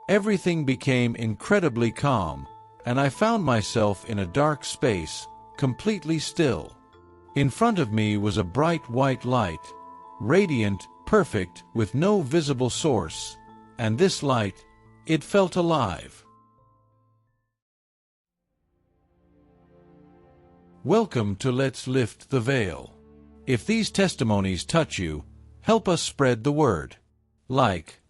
Everything became incredibly calm, and I found myself in a dark space, completely still. In front of me was a bright white light, radiant, perfect, with no visible source, and this light, it felt alive. Welcome to Let's Lift the Veil. If these testimonies touch you, help us spread the word. Like,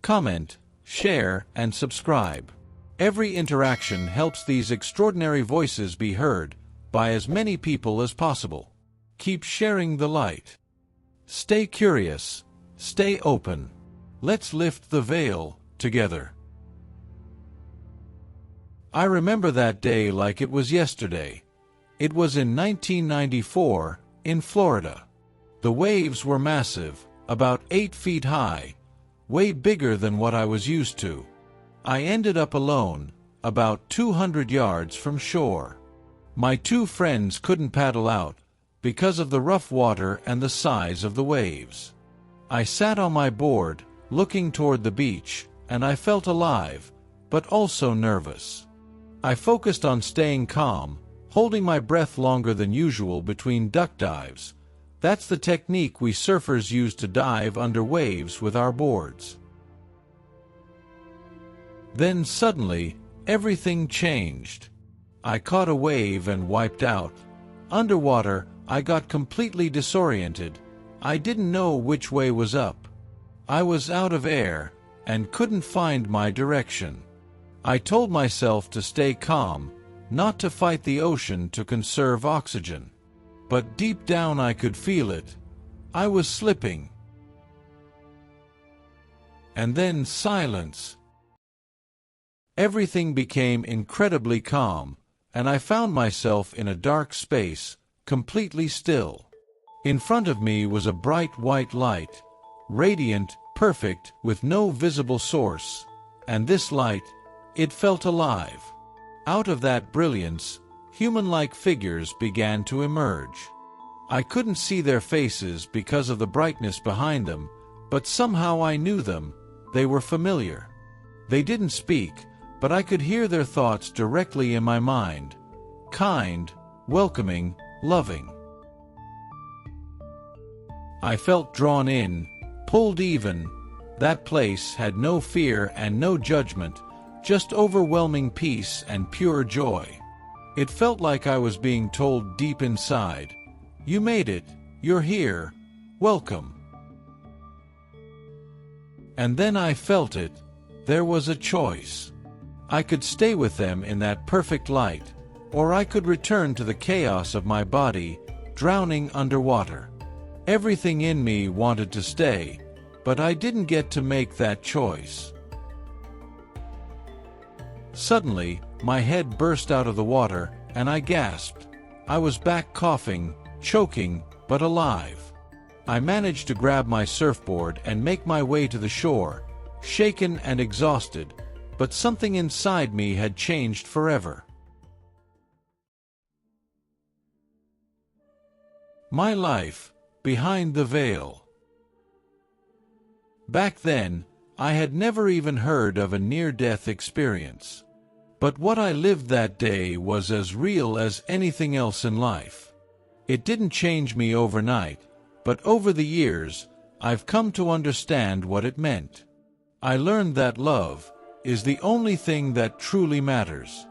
comment, share, and subscribe. Every interaction helps these extraordinary voices be heard by as many people as possible. Keep sharing the light. Stay curious, stay open. Let's lift the veil together. I remember that day like it was yesterday. It was in 1994, in Florida. The waves were massive, about 8 feet high, way bigger than what I was used to. I ended up alone, about 200 yards from shore. My 2 friends couldn't paddle out, because of the rough water and the size of the waves. I sat on my board, looking toward the beach, and I felt alive, but also nervous. I focused on staying calm, holding my breath longer than usual between duck dives. That's the technique we surfers use to dive under waves with our boards. Then suddenly, everything changed. I caught a wave and wiped out. Underwater, I got completely disoriented. I didn't know which way was up. I was out of air, and couldn't find my direction. I told myself to stay calm, not to fight the ocean to conserve oxygen. But deep down I could feel it. I was slipping. And then silence. Everything became incredibly calm, and I found myself in a dark space, completely still. In front of me was a bright white light, radiant, perfect, with no visible source, and this light, it felt alive. Out of that brilliance, human-like figures began to emerge. I couldn't see their faces because of the brightness behind them, but somehow I knew them. They were familiar. They didn't speak, but I could hear their thoughts directly in my mind. Kind, welcoming, loving. I felt drawn in, pulled even. That place had no fear and no judgment, just overwhelming peace and pure joy. It felt like I was being told deep inside, "You made it, you're here, welcome." And then I felt it. There was a choice. I could stay with them in that perfect light, or I could return to the chaos of my body, drowning underwater. Everything in me wanted to stay, but I didn't get to make that choice. Suddenly, my head burst out of the water, and I gasped. I was back coughing, choking, but alive. I managed to grab my surfboard and make my way to the shore, shaken and exhausted, but something inside me had changed forever. My life, behind the veil. Back then, I had never even heard of a near-death experience. But what I lived that day was as real as anything else in life. It didn't change me overnight, but over the years, I've come to understand what it meant. I learned that love is the only thing that truly matters.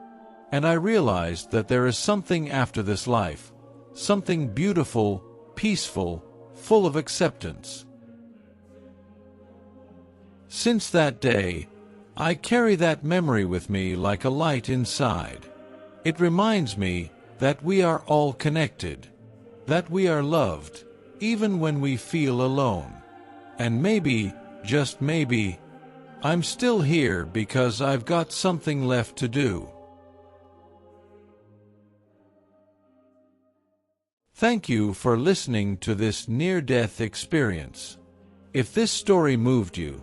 And I realized that there is something after this life, something beautiful, peaceful, full of acceptance. Since that day, I carry that memory with me like a light inside. It reminds me that we are all connected, that we are loved, even when we feel alone. And maybe, just maybe, I'm still here because I've got something left to do. Thank you for listening to this near-death experience. If this story moved you,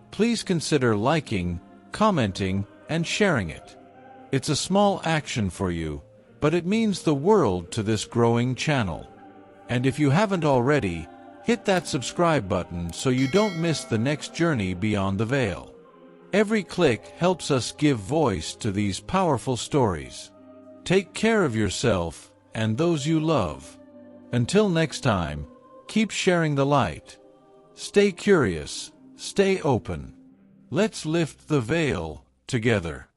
please consider liking, commenting, and sharing it. It's a small action for you, but it means the world to this growing channel. And if you haven't already, hit that subscribe button so you don't miss the next journey beyond the veil. Every click helps us give voice to these powerful stories. Take care of yourself and those you love. Until next time, keep sharing the light. Stay curious, stay open. Let's lift the veil together.